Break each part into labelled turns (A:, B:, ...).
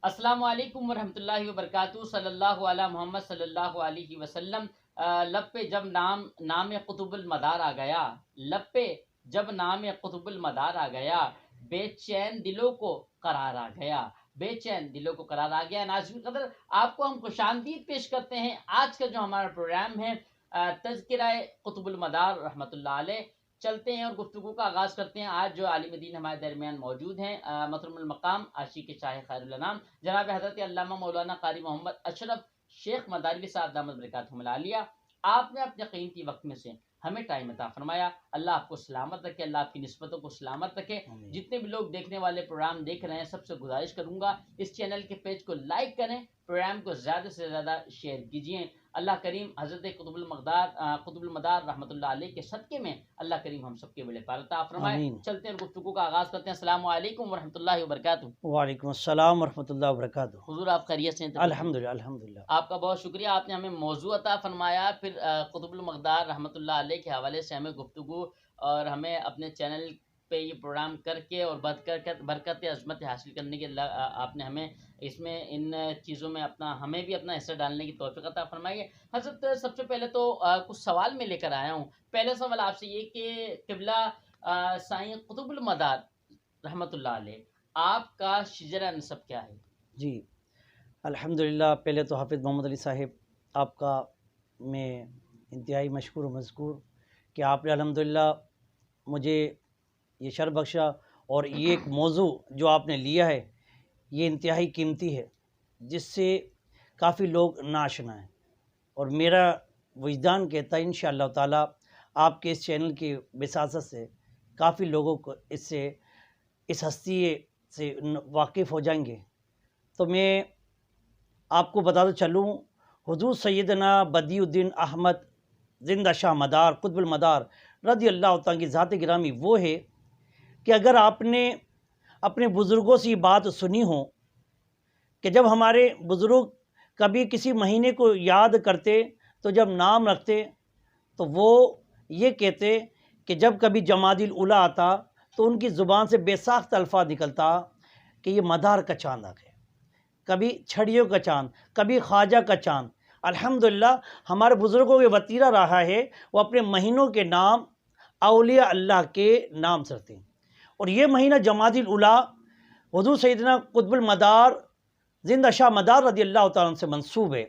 A: السلام علیکم ورحمۃ اللہ وبرکاتہ۔ صلی اللہ علیہ محمد صلی اللہ علیہ وسلم۔ لب پہ جب نام قطب المدار آ گیا، لب پہ جب نام قطب المدار آ گیا، بے چین دلوں کو قرار آ گیا، بے چین دلوں کو قرار آ گیا۔ ناظرین قدر، آپ کو ہم خوش آمدید پیش کرتے ہیں۔ آج کا جو ہمارا پروگرام ہے تذکرہ قطب المدار رحمۃ اللہ علیہ، چلتے ہیں اور گفتگو کا آغاز کرتے ہیں۔ آج جو عالم دین ہمارے درمیان موجود ہیں، محترم المقام عاشق شاہ خیر الانام جناب حضرت علامہ مولانا قاری محمد اشرف شیخ مداروی صاحب دامت برکاتہم العالیہ۔ آپ نے اپنے قیمتی وقت میں سے ہمیں ٹائم عطا فرمایا، اللہ آپ کو سلامت رکھے، اللہ آپ کی نسبتوں کو سلامت رکھے۔ جتنے بھی لوگ دیکھنے والے پروگرام دیکھ رہے ہیں، سب سے گزارش کروں گا اس چینل کے پیج کو لائک کریں، پروگرام کو زیادہ سے زیادہ شیئر کیجیے۔ اللہ کریم حضرت قطب المدار رحمۃ اللہ علیہ کے صدقے میں اللہ کریم ہم سب کے بڑے پار عطا فرمائے۔ چلتے ہیں اور گفتگو کا آغاز کرتے ہیں۔ السلام علیکم ورحمۃ اللہ وبرکاتہ۔
B: وعلیکم السلام ورحمۃ اللہ وبرکاتہ۔
A: حضور آپ خیریت سے ہیں؟
B: الحمدللہ الحمدللہ۔
A: آپ کا بہت شکریہ، آپ نے ہمیں موضوع عطا فرمایا، پھر قطب المقدار رحمۃ اللہ علیہ کے حوالے سے ہمیں گفتگو اور ہمیں اپنے چینل پہ یہ پروگرام کر کے اور برکت عظمت حاصل کرنے کے آپ نے ہمیں اس میں ان چیزوں میں ہمیں بھی اپنا حصہ ڈالنے کی توفیق عطا فرمائی ہے۔ حضرت سب سے پہلے تو کچھ سوال میں لے کر آیا ہوں۔ پہلا سوال آپ سے یہ کہ قبلہ سائیں قطب المدار رحمۃ اللہ علیہ، آپ کا شجرہ نسب کیا ہے؟
B: جی الحمدللہ، پہلے تو حافظ محمد علی صاحب آپ کا میں انتہائی مشکور و مذکور کہ آپ نے الحمدللہ مجھے یہ شرف بخشا، اور یہ ایک موضوع جو آپ نے لیا ہے یہ انتہائی قیمتی ہے، جس سے کافی لوگ ناآشنا ہیں، اور میرا وجدان کہتا ہے انشاءاللہ تعالی آپ کے اس چینل کی وساطت سے کافی لوگوں کو اس ہستی سے واقف ہو جائیں گے۔ تو میں آپ کو بتاتا چلوں، حضور سیدنا بدیع الدین احمد زندہ شاہ مدار قطب المدار رضی اللہ تعالیٰ کی ذات گرامی وہ ہے کہ اگر آپ نے اپنے بزرگوں سے یہ بات سنی ہو کہ جب ہمارے بزرگ کبھی کسی مہینے کو یاد کرتے تو جب نام رکھتے تو وہ یہ کہتے کہ جب کبھی جمادی الاولیٰ آتا تو ان کی زبان سے بے ساخت الفاظ نکلتا کہ یہ مدار کا چاند آ گیا، کبھی چھڑیوں کا چاند، کبھی خواجہ کا چاند۔ الحمدللہ ہمارے بزرگوں کے وطیرہ رہا ہے، وہ اپنے مہینوں کے نام اولیاء اللہ کے نام سے رکھتے ہیں، اور یہ مہینہ جمادی الاولیٰ حضور سیدنا قطب المدار زندہ شاہ مدار رضی اللہ تعالیٰ عنہ سے منسوب ہے۔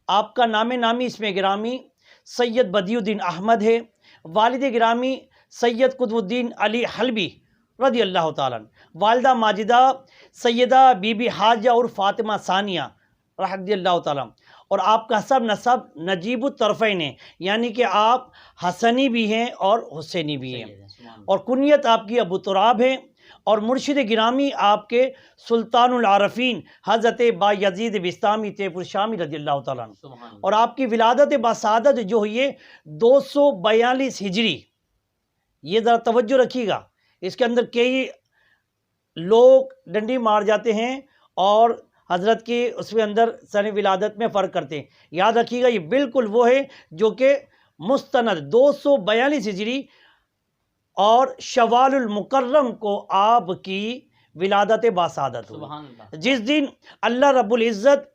B: آپ کا نام نامی اسم گرامی سید بدیع الدین احمد ہے، والد گرامی سید قطب الدین علی حلبی رضی اللہ تعالیٰ عنہ، والدہ ماجدہ سیدہ بی بی حاجہ اور فاطمہ ثانیہ رضی اللہ تعالیٰ عنہ، اور آپ کا حسب نسب نجیب الطرفین ہے، یعنی کہ آپ حسنی بھی ہیں اور حسینی بھی ہیں، اور کنیت آپ کی ابو تراب ہے، اور مرشد گرامی آپ کے سلطان العارفین حضرت با یزید بستامی طیف الشامی رضی اللہ تعالیٰ عنہ، اور آپ کی ولادت بسعادت جو ہوئی ہے 242 ہجری۔ یہ ذرا توجہ رکھیے گا، اس کے اندر کئی لوگ ڈنڈی مار جاتے ہیں اور حضرت کی اس میں اندر سن ولادت میں فرق کرتے ہیں۔ یاد رکھیے گا یہ بالکل وہ ہے جو کہ مستند 242 ہجری اور شوال المکرم کو آپ کی ولادت باسعادت ہوئی، جس دن اللہ رب العزت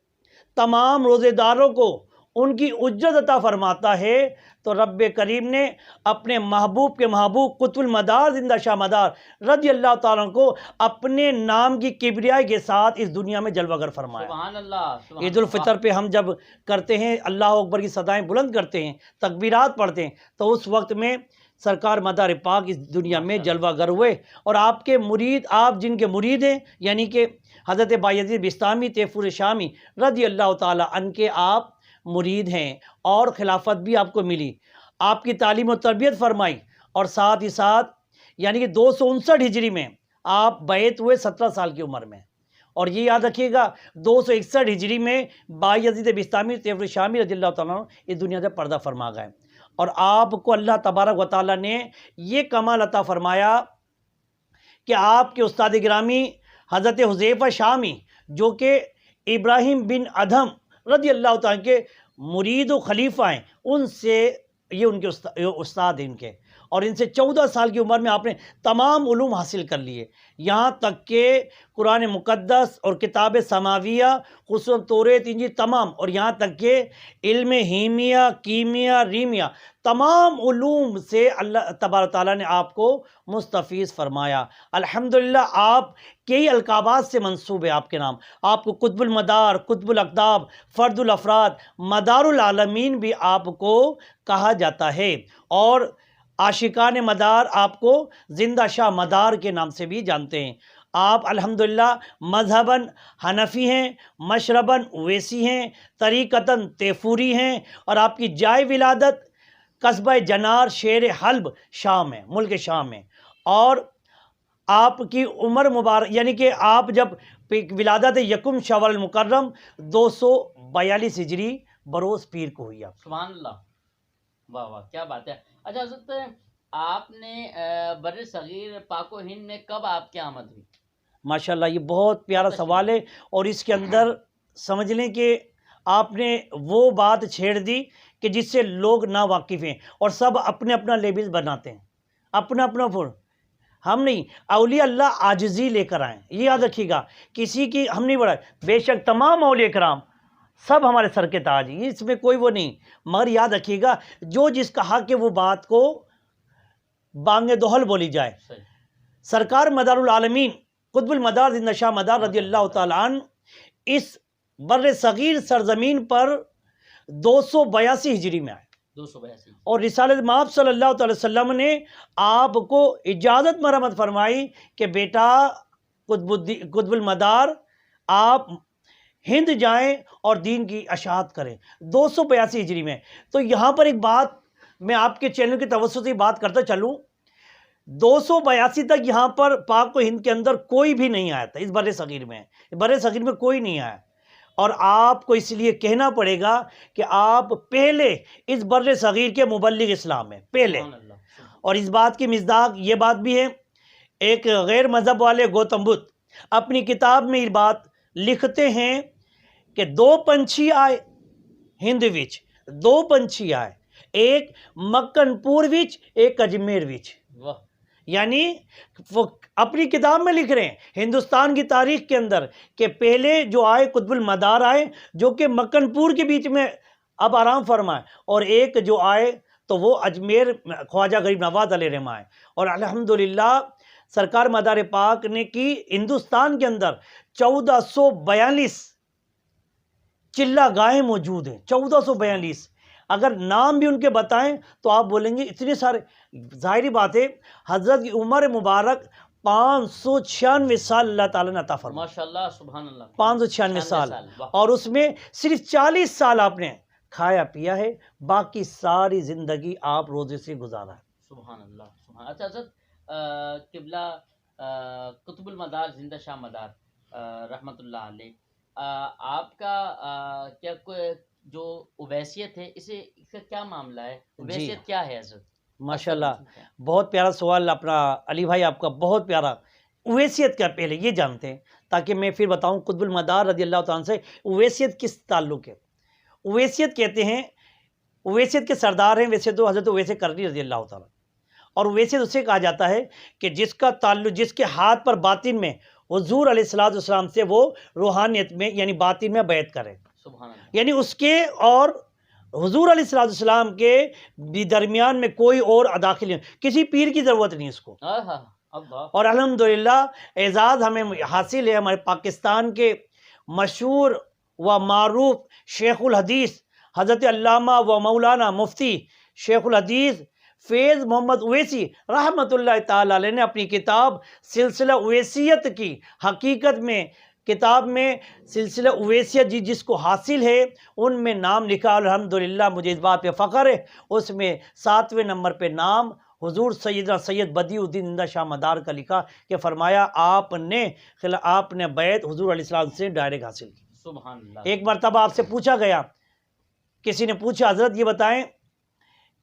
B: تمام روزے داروں کو ان کی اجرت عطا فرماتا ہے، تو رب کریم نے اپنے محبوب کے محبوب قطب المدار زندہ شاہ مدار رضی اللہ تعالیٰ کو اپنے نام کی کبریائی کے ساتھ اس دنیا میں جلوہ گر فرمایا۔
A: سبحان اللہ۔
B: عید الفطر پہ ہم جب کرتے ہیں اللہ اکبر کی صدائیں بلند کرتے ہیں، تکبیرات پڑھتے ہیں، تو اس وقت میں سرکار مدار پاک اس دنیا میں جلوہ گر ہوئے، اور آپ کے مرید، آپ جن کے مرید ہیں، یعنی کہ حضرت بایزید بستامی طیف الشامی رضی اللہ تعالیٰ عنہ کے آپ مرید ہیں، اور خلافت بھی آپ کو ملی، آپ کی تعلیم و تربیت فرمائی، اور ساتھ ہی ساتھ یعنی کہ 259 ہجری میں آپ بیعت ہوئے 17 سال کی عمر میں، اور یہ یاد رکھیے گا 261 ہجری میں بایزید بستامی طیف الشامی رضی اللہ تعالیٰ عنہ اس دنیا سے پردہ فرما گئے، اور آپ کو اللہ تبارک و تعالیٰ نے یہ کمال عطا فرمایا کہ آپ کے استاد گرامی حضرت حذیفہ شامی جو کہ ابراہیم بن ادھم رضی اللہ تعالیٰ کے مرید و خلیفہ ہیں، ان سے یہ ان کے استاد ہیں ان کے، اور ان سے 14 سال کی عمر میں آپ نے تمام علوم حاصل کر لیے، یہاں تک کہ قرآن مقدس اور کتاب سماویہ خصوصاً توریت انجیل تمام، اور یہاں تک کہ علم ہیمیا کیمیا ریمیا تمام علوم سے اللہ تبارک تعالیٰ نے آپ کو مستفیض فرمایا۔ الحمدللہ آپ کئی القابات سے منسوب ہے آپ کے نام، آپ کو قطب المدار، قطب الاقطاب، فرد الافراد، مدار العالمین بھی آپ کو کہا جاتا ہے، اور عاشقان مدار آپ کو زندہ شاہ مدار کے نام سے بھی جانتے ہیں۔ آپ الحمدللہ مذہباً حنفی ہیں، مشرباً اویسی ہیں، طریقتاً تیفوری ہیں، اور آپ کی جائے ولادت قصبہ جنار شہر حلب شام ہے، ملک شام ہے، اور آپ کی عمر مبارک یعنی کہ آپ جب ولادت یکم شوال المکرم 242 ہجری بروز پیر کو ہوئی آپ۔
A: سبحان اللہ، واہ واہ کیا بات ہے۔ اچھا حضرت آپ نے بر صغیر پاک و ہند میں کب آپ کی آمد ہوئی؟
B: ماشاءاللہ یہ بہت پیارا سوال ہے، اور اس کے اندر سمجھ لیں کہ آپ نے وہ بات چھیڑ دی کہ جس سے لوگ نا واقف ہیں، اور سب اپنے اپنا لیبل بناتے ہیں، اپنا اپنا فور۔ ہم نہیں، اولیاء اللہ عاجزی لے کر آئیں، یہ یاد رکھیے گا، کسی کی ہم نہیں بڑھائے، بے شک تمام اولیاء کرام سب ہمارے سر کے تاج ہیں، اس میں کوئی وہ نہیں، مگر یاد رکھیے گا جو جس کا حق ہے وہ بات کو بانگ دوہل بولی جائے۔ سرکار مدار العالمین قطب المدار زندہ شاہ مدار رضی اللہ تعالیٰ عنہ اس بر صغیر سرزمین پر 282 ہجری میں آئے،
A: 282، اور
B: اور رسالت مآب صلی اللہ تعالی وسلم نے آپ کو اجازت مرمت فرمائی کہ بیٹا قطب المدار آپ ہند جائیں اور دین کی اشاعت کریں، 282 ہجری میں۔ تو یہاں پر ایک بات میں آپ کے چینل کی توسط سے بات کرتا چلوں، 282 تک یہاں پر پاک و ہند کے اندر کوئی بھی نہیں آیا تھا، اس بر صغیر میں کوئی نہیں آیا، اور آپ کو اس لیے کہنا پڑے گا کہ آپ پہلے اس بر صغیر کے مبلغ اسلام ہیں پہلے۔ اور اس بات کی مصداق یہ بات بھی ہے، ایک غیر مذہب والے گوتم بدھ اپنی کتاب میں یہ بات لکھتے ہیں کہ 2 پنچھی آئے ہند وچ، 2 پنچھی آئے، ایک مکن پور وچ، ایک اجمیر وچ، یعنی وہ اپنی کتاب میں لکھ رہے ہیں ہندوستان کی تاریخ کے اندر کہ پہلے جو آئے قطب المدار آئے جو کہ مکن پور کے بیچ میں اب آرام فرمائے، اور ایک جو آئے تو وہ اجمیر خواجہ غریب نواز علیہ رحمہ ہے۔ اور الحمدللہ سرکار مدار پاک نے کی ہندوستان کے اندر 1442 چلہ گاہیں موجود ہیں، 1442، اگر نام بھی ان کے بتائیں تو آپ بولیں گے اتنے سارے، ظاہری بات ہے حضرت کی عمر مبارک 596 سال اللہ تعالیٰ نے عطا فرمایا،
A: ماشاءاللہ سبحان اللہ،
B: 596 سال، اور اس میں صرف 40 سال آپ نے کھایا پیا ہے، باقی ساری زندگی آپ روزے سے گزارا ہے۔
A: سبحان اللہ سبحان۔ اچھا حضرت قبلہ قطب المدار زندہ شاہ مدار رحمۃ اللہ علیہ، آپ کا کیا کوئی جو اویسیت ہے اس کا کیا معاملہ ہے؟ اویسیت کیا ہے حضرت؟
B: ماشاءاللہ بہت پیارا سوال اپنا علی بھائی آپ کا، بہت پیارا۔ اویسیت کیا پہلے یہ جانتے ہیں تاکہ میں پھر بتاؤں قطب المدار رضی اللہ تعالیٰ سے اویسیت کس تعلق ہے۔ اویسیت کہتے ہیں، اویسیت کے سردار ہیں ویسے تو حضرت اویس کرنی رضی اللہ تعالیٰ، اور اویسیت اسے کہا جاتا ہے کہ جس کا تعلق، جس کے ہاتھ پر باطن میں حضور علیہ السلام سے وہ روحانیت میں یعنی باطن میں بیعت کرے، یعنی اس کے اور حضور علیہ السلام کے درمیان میں کوئی اور داخل نہیں، کسی پیر کی ضرورت نہیں اس کو۔ اور الحمدللہ اعزاز ہمیں حاصل ہے ہمارے پاکستان کے مشہور و معروف شیخ الحدیث حضرت علامہ و مولانا مفتی شیخ الحدیث فیض محمد اویسی رحمۃ اللہ تعالیٰ علیہ نے اپنی کتاب سلسلہ اویسیت کی حقیقت میں، کتاب میں سلسلہ اویسیت جس کو حاصل ہے ان میں نام لکھا، الحمدللہ مجھے اس بات پہ فخر ہے، اس میں 7ویں نمبر پہ نام حضور سیدنا سید بدیع الدین زندہ شاہ مدار کا لکھا کہ فرمایا آپ نے بیعت حضور علیہ السلام سے ڈائریکٹ حاصل کی۔
A: سبحان اللہ۔
B: ایک مرتبہ آپ سے پوچھا گیا، کسی نے پوچھا حضرت یہ بتائیں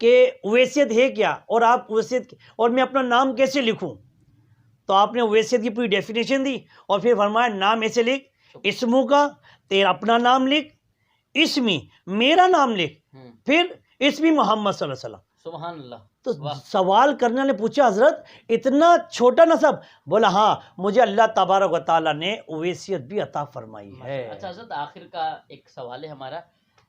B: کہ اویسیت ہے کیا، اور آپ اویسیت اور میں اپنا نام کیسے لکھوں؟ تو آپ نے اویسیت کی پوری ڈیفینیشن دی، اور پھر فرمایا نام ایسے لکھ، اسموں کا تیرا اپنا نام لکھ، اسمی میرا نام لکھ، پھر اسمی محمد صلی اللہ علیہ وسلم،
A: سبحان اللہ.
B: تو
A: واہ.
B: سوال کرنے والے پوچھا حضرت اتنا چھوٹا نسب؟ بولا ہاں مجھے اللہ تبارک و تعالیٰ نے اویسیت بھی عطا فرمائی ہے.
A: اچھا حضرت آخر کا ایک سوال ہے ہمارا.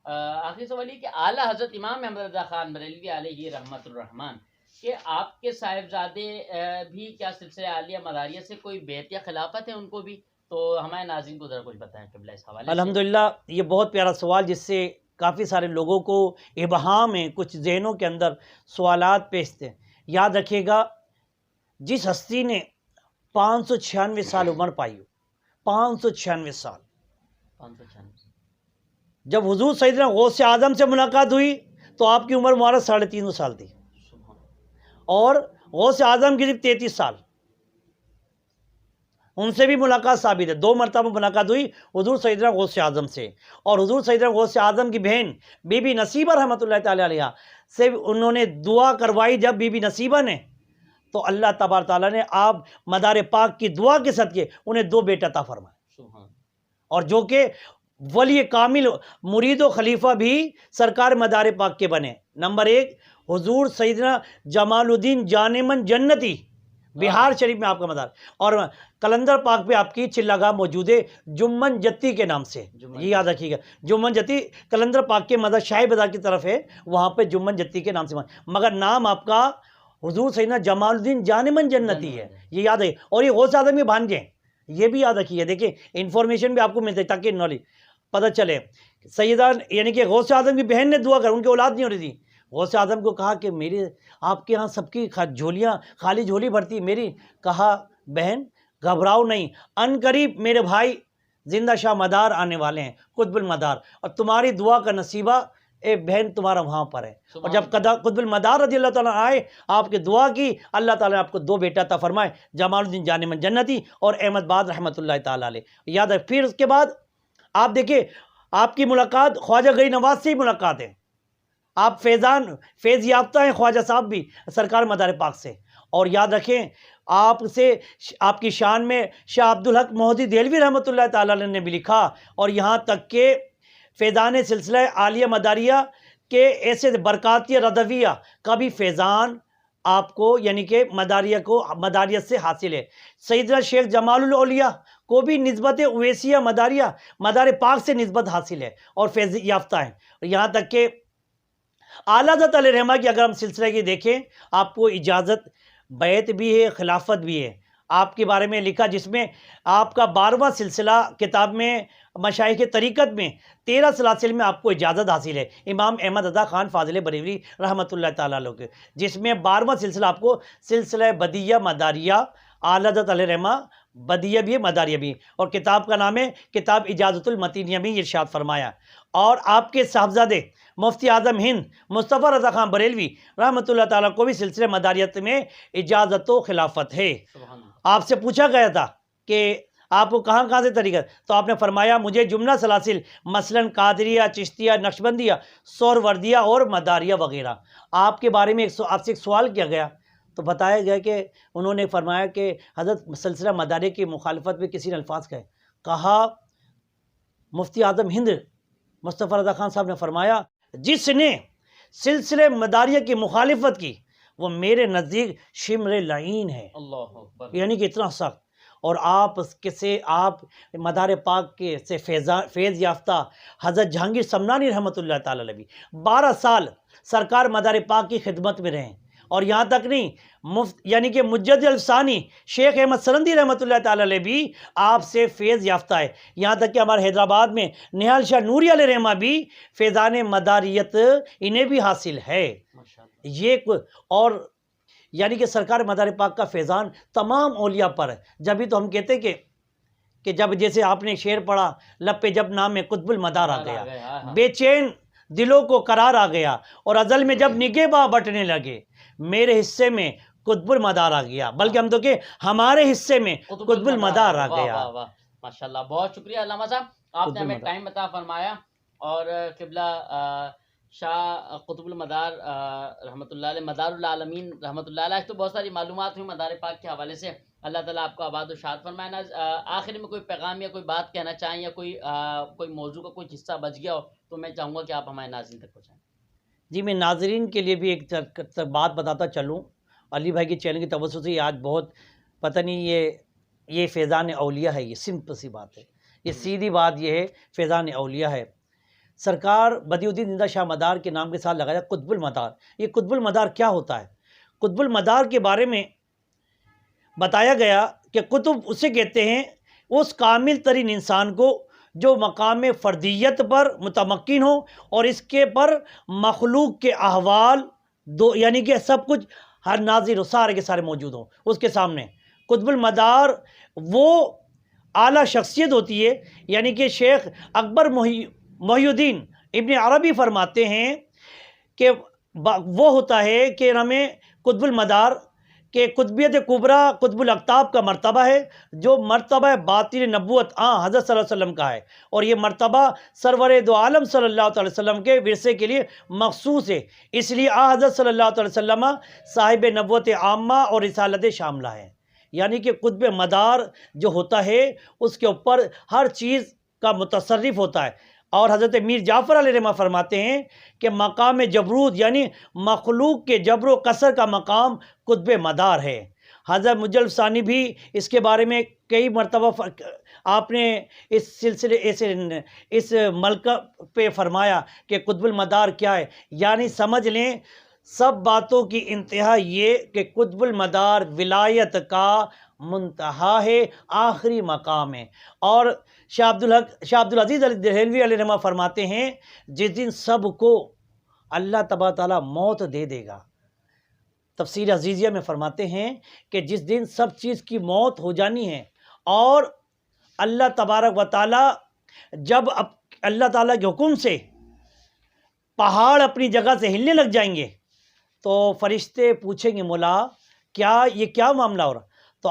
A: آخری سوال یہ کہ اعلیٰ حضرت امام احمد رضا خان بریلوی علیہ رحمت الرحمن کہ آپ کے صاحبزادے بھی کیا سلسلہ عالیہ مداریہ سے کوئی بیعت یا خلافت ہے ان کو بھی؟ تو ہمارے ناظرین کو ذرا کچھ بتائیں قبلہ اس حوالے سے.
B: الحمدللہ یہ بہت پیارا سوال جس سے کافی سارے لوگوں کو ابہام ہے، کچھ ذہنوں کے اندر سوالات پیشتے ہیں. یاد رکھیے گا جس ہستی نے 596 سال عمر پائی ہو، 596 سال،
A: 596.
B: جب حضور سیدنا غوث اعظم سے ملاقات ہوئی تو آپ کی عمر مبارک 3.5 سال تھی،
A: سبحان.
B: اور غوث اعظم کی صرف 33 سال. ان سے بھی ملاقات ثابت ہے، 2 مرتبہ ملاقات ہوئی حضور سیدنا غوث اعظم سے. اور حضور سیدنا غوث اعظم کی بہن بی بی نصیبہ رحمۃ اللہ تعالی علیہ سے انہوں نے دعا کروائی. جب بی بی نصیبہ نے تو اللہ تبارک تعالیٰ نے آپ مدار پاک کی دعا کے صدقے انہیں 2 بیٹے عطا فرمائے،
A: سبحان.
B: اور جو کہ ولی کامل مرید و خلیفہ بھی سرکار مدار پاک کے بنے. نمبر 1 حضور سیدنا جمال الدین جانمن جنتی، بہار شریف میں آپ کا مدار، اور کلندر پاک پہ آپ کی چلا گاہ موجود ہے جمن جتی کے نام سے. یہ یاد رکھیے گا جمن جتی کلندر پاک کے مدار شاہی بازار کی طرف ہے، وہاں پہ جمن جتی کے نام سے، مگر نام آپ کا حضور سیدنا جمال الدین جانمن جنتی ہے. یہ یاد ہے. اور یہ غوث اعظم کے بھانجے ہیں، یہ بھی یاد رکھیے. دیکھیں انفارمیشن بھی آپ کو ملتی ہے تاکہ نالج پتہ چلے. سیدہ یعنی کہ غوث اعظم کی بہن نے دعا کر، ان کی اولاد نہیں ہو رہی تھی، غوث اعظم کو کہا کہ میری آپ کے ہاں سب کی جھولیاں خالی جھولی بھرتی میری. کہا بہن گھبراؤ نہیں، ان قریب میرے بھائی زندہ شاہ مدار آنے والے ہیں، قطب المدار، اور تمہاری دعا کا نصیبہ اے بہن تمہارا وہاں پر ہے. اور جب قطب المدار رضی اللہ تعالیٰ آئے آپ کے دعا کی، اللہ تعالیٰ نے آپ کو 2 بیٹا عطا فرمائے، جمال الدین جانمن جنتی اور احمد باد رحمۃ اللہ تعالیٰ علیہ. یاد ہے. پھر اس کے بعد آپ دیکھیں آپ کی ملاقات خواجہ غریب نواز سے ہی ملاقات ہے. آپ فیض یافتہ ہیں خواجہ صاحب بھی سرکار مدار پاک سے. اور یاد رکھیں آپ سے آپ کی شان میں شاہ عبدالحق مہدی دہلوی رحمۃ اللہ تعالیٰ علیہ نے بھی لکھا، اور یہاں تک کہ فیضان سلسلہ عالیہ مداریہ کے ایسے برکاتیہ رضویہ کا بھی فیضان آپ کو یعنی کہ مداریت سے حاصل ہے. سیدنا شیخ جمال الاولیاء کو بھی نسبت اویسیہ مداریہ مدار پاک سے نسبت حاصل ہے اور فیض یافتہ ہیں. یہاں تک کہ اعلیٰ حضرت علیہ رحمہ کی اگر ہم سلسلہ کی دیکھیں آپ کو اجازت بیعت بھی ہے، خلافت بھی ہے. آپ کے بارے میں لکھا جس میں آپ کا 12واں سلسلہ کتاب میں مشائخ طریقت میں 13 سلاسل میں آپ کو اجازت حاصل ہے امام احمد رضا خان فاضل بریلوی رحمۃ اللہ تعالیٰ علیہ کے، جس میں 12واں سلسلہ آپ کو سلسلہ بدیہ مداریہ اعلیٰ حضرت علیہ رحمہ بدیہ بھی ہے مداریہ بھی، اور کتاب کا نام ہے کتاب اجازت المتینیہ میں ارشاد فرمایا. اور آپ کے صاحبزادے مفتی اعظم ہند مصطفیٰ رضا خان بریلوی رحمۃ اللہ تعالیٰ کو بھی سلسلہ مداریت میں اجازت و خلافت ہے. آپ سے پوچھا گیا تھا کہ آپ کو کہاں سے طریقہ، تو آپ نے فرمایا مجھے جملہ سلاسل مثلاً قادریہ، چشتیہ، نقشبندیہ، سہروردیہ اور مداریہ وغیرہ. آپ کے بارے میں آپ سے ایک سوال کیا گیا تو بتایا گیا کہ انہوں نے فرمایا کہ حضرت سلسلہ مداریہ کی مخالفت میں کسی نے الفاظ کہا مفتی اعظم ہند مصطفیٰ رضا خان صاحب نے فرمایا جس نے سلسلہ مداریہ کی مخالفت کی وہ میرے نزدیک شمر لعین ہے. اللہ اکبر. یعنی کہ اتنا سخت. اور آپ مدار پاک کے سے فیض یافتہ حضرت جہانگیر سمنانی رحمۃ اللہ تعالیٰ علیہ 12 سال سرکار مدار پاک کی خدمت میں رہیں. اور یہاں تک نہیں یعنی کہ مجد الفسانی شیخ احمد سرندی رحمۃ اللہ تعالیٰ علیہ بھی آپ سے فیض یافتہ ہے. یہاں تک کہ ہمارے حیدرآباد میں نہال شاہ نوری علیہ رحمہ بھی فیضان مداریت انہیں بھی حاصل ہے. یہ اور یعنی کہ سرکار مدار پاک کا فیضان تمام اولیاء پر ہے. جبھی تو ہم کہتے کہ جب جیسے آپ نے شعر پڑھا لب پہ جب نام قطب المدار آ گیا، بے چین دلوں کو قرار آ گیا، اور ازل میں جب نگہباں بٹنے لگے میرے حصے میں قطب المدار آ گیا، بلکہ ہم تو کہ ہمارے حصے میں قطب المدار آ گیا.
A: ماشاءاللہ بہت شکریہ علامہ صاحب، آپ نے ہمیں ٹائم عطا فرمایا. اور قبلہ شاہ قطب المدار رحمۃ اللہ علیہ مدار العالمین رحمۃ اللہ علیہ تو بہت ساری معلومات ہوئی مدار پاک کے حوالے سے. اللہ تعالیٰ آپ کو آباد و شاد فرمائے. آخر میں کوئی پیغام یا کوئی بات کہنا چاہیں یا کوئی موضوع کا کوئی حصہ بچ گیا ہو تو میں چاہوں گا کہ آپ ہمارے ناظرین تک پہنچائیں.
B: جی میں ناظرین کے لیے بھی ایک بات بتاتا چلوں، علی بھائی کے چینل کی توسط سے آج بہت پتہ نہیں یہ فیضان اولیاء ہے، یہ سمپل سی بات ہے، یہ سیدھی بات یہ ہے، فیضان اولیاء ہے۔ سرکار بدیع الدین زندہ شاہ مدار کے نام کے ساتھ لگایا قطب المدار۔ یہ قطب المدار کیا ہوتا ہے؟ قطب المدار کے بارے میں بتایا گیا کہ قطب اسے کہتے ہیں اس کامل ترین انسان کو جو مقام فردیت پر متمکن ہو اور اس کے پر مخلوق کے احوال یعنی کہ سب کچھ ہر ناظر و سارے کے سارے موجود ہوں اس کے سامنے۔ قطب المدار وہ اعلیٰ شخصیت ہوتی ہے، یعنی کہ شیخ اکبر محی الدین ابن عربی فرماتے ہیں کہ وہ ہوتا ہے کہ ہمیں قطب المدار کہ قطبیت کبریٰ قطب الاقطاب کا مرتبہ ہے، جو مرتبہ باطن نبوت حضرت صلی اللہ علیہ وسلم کا ہے، اور یہ مرتبہ سرور دو عالم صلی اللہ علیہ وسلم کے ورثے کے لیے مخصوص ہے، اس لیے حضرت صلی اللہ علیہ وسلم صاحب نبوت عامہ اور رسالت شاملہ ہے۔ یعنی کہ قطب مدار جو ہوتا ہے اس کے اوپر ہر چیز کا متصرف ہوتا ہے، اور حضرت میر جعفر علیہ رحمہ فرماتے ہیں کہ مقام جبروت یعنی مخلوق کے جبر و کسر کا مقام قطب مدار ہے۔ حضرت مجلب ثانی بھی اس کے بارے میں کئی مرتبہ آپ نے اس سلسلے اس ملکہ پہ فرمایا کہ قطب المدار کیا ہے، یعنی سمجھ لیں سب باتوں کی انتہا یہ کہ قطب المدار ولایت کا منتہا ہے، آخری مقام ہے۔ اور شاہ عبدالعزیز دہلوی علیہ رحمہ فرماتے ہیں جس دن سب کو اللہ تبارک تعالیٰ موت دے دے گا، تفسیر عزیزیہ میں فرماتے ہیں کہ جس دن سب چیز کی موت ہو جانی ہے اور اللہ تبارک و تعالیٰ جب اللہ تعالیٰ کے حکم سے پہاڑ اپنی جگہ سے ہلنے لگ جائیں گے تو فرشتے پوچھیں گے مولا یہ کیا معاملہ ہو رہا؟ تو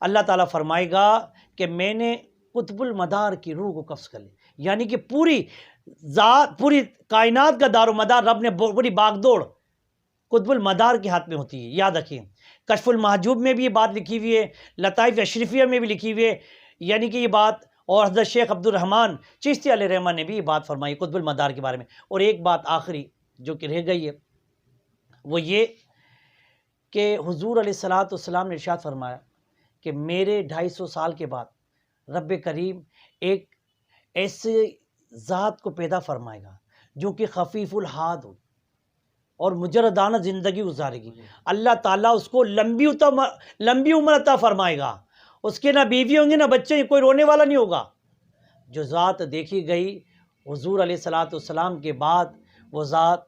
B: اللہ تعالیٰ فرمائے گا کہ میں نے قطب المدار کی روح کو قبض کر لی، یعنی کہ پوری کائنات کا دار و مدار رب نے پوری باغ دوڑ قطب المدار کے ہاتھ میں ہوتی ہے، یاد رکھیں۔ کشف المحجوب میں بھی یہ بات لکھی ہوئی ہے، لطائف اشرفیہ میں بھی لکھی ہوئی ہے، یعنی کہ یہ بات، اور حضرت شیخ عبد الرحمن چشتی علیہ رحمہ نے بھی یہ بات فرمائی قطب المدار کے بارے میں۔ اور ایک بات آخری جو کہ رہ گئی ہے وہ یہ کہ حضور علیہ السلام نے ارشاد فرمایا کہ میرے 250 سال کے بعد رب کریم ایک ایسے ذات کو پیدا فرمائے گا جو کہ خفیف الحاد ہو اور مجردانہ زندگی گزارے گی۔ اللہ تعالیٰ اس کو لمبی عمر عطا فرمائے گا، اس کے نہ بیوی ہوں گے نہ بچے، کوئی رونے والا نہیں ہوگا۔ جو ذات دیکھی گئی حضور علیہ السلام کے بعد وہ ذات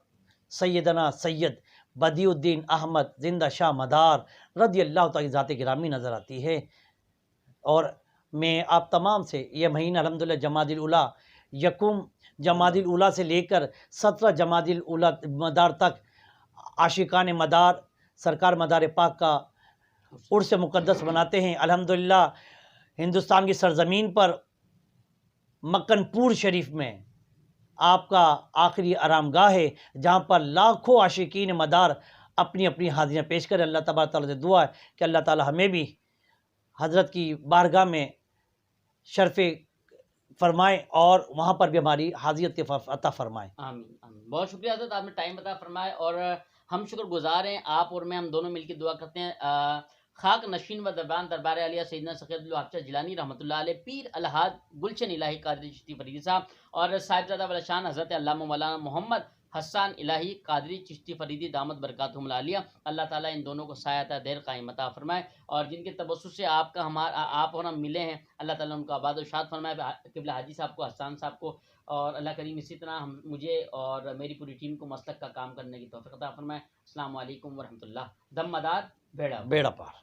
B: سیدنا سید بدیع الدین احمد زندہ شاہ مدار رضی اللہ تعالی ذات گرامی نظر آتی ہے۔ اور میں آپ تمام سے یہ مہینہ الحمدللہ جمادی الاولیٰ، یکم جمادی الاولیٰ سے لے کر 17 جمادی الاولیٰ مدار تک عاشقان مدار سرکار مدار پاک کا عرس مقدس مناتے ہیں۔ الحمدللہ ہندوستان کی سرزمین پر مکن پور شریف میں آپ کا آخری آرام گاہ ہے جہاں پر لاکھوں عاشقین مدار اپنی اپنی حاضریاں پیش کریں۔ اللہ تبارک تعالیٰ سے دعا ہے کہ اللہ تعالیٰ ہمیں بھی حضرت کی بارگاہ میں شرف فرمائے اور وہاں پر بھی ہماری حاضریت عطا فرمائے۔
A: آمین آمین۔ بہت شکریہ حضرت، آپ نے ٹائم عطا فرمائے، اور ہم شکر گزار ہیں، آپ اور میں ہم دونوں مل کے دعا کرتے ہیں خاک نشین و دربان دربار عالیہ سیدنا سید الحبشہ جیلانی رحمۃ اللہ علیہ، پیر الحاج گلشن الہی قادری چشتی فریدی صاحب اور صاحبزادہ ولاشان حضرت علامہ مولانا محمد حسان الہی قادری چشتی فریدی دامت برکاتہم العالیہ۔ اللہ تعالیٰ ان دونوں کو سایہ دیر قائم عطا فرمائے، اور جن کے تبسط سے آپ اور ہم ملے ہیں، اللہ تعالیٰ ان کو آباد و شاد فرمائے، قبلہ حاجی صاحب کو، حسان صاحب کو، اور اللہ کریم اسی طرح مجھے اور میری پوری ٹیم کو مسلک کا کام کرنے کی توفیق عطا فرمائے۔ السلام علیکم ورحمۃ اللہ۔ دم مدار بیڑا
B: پار۔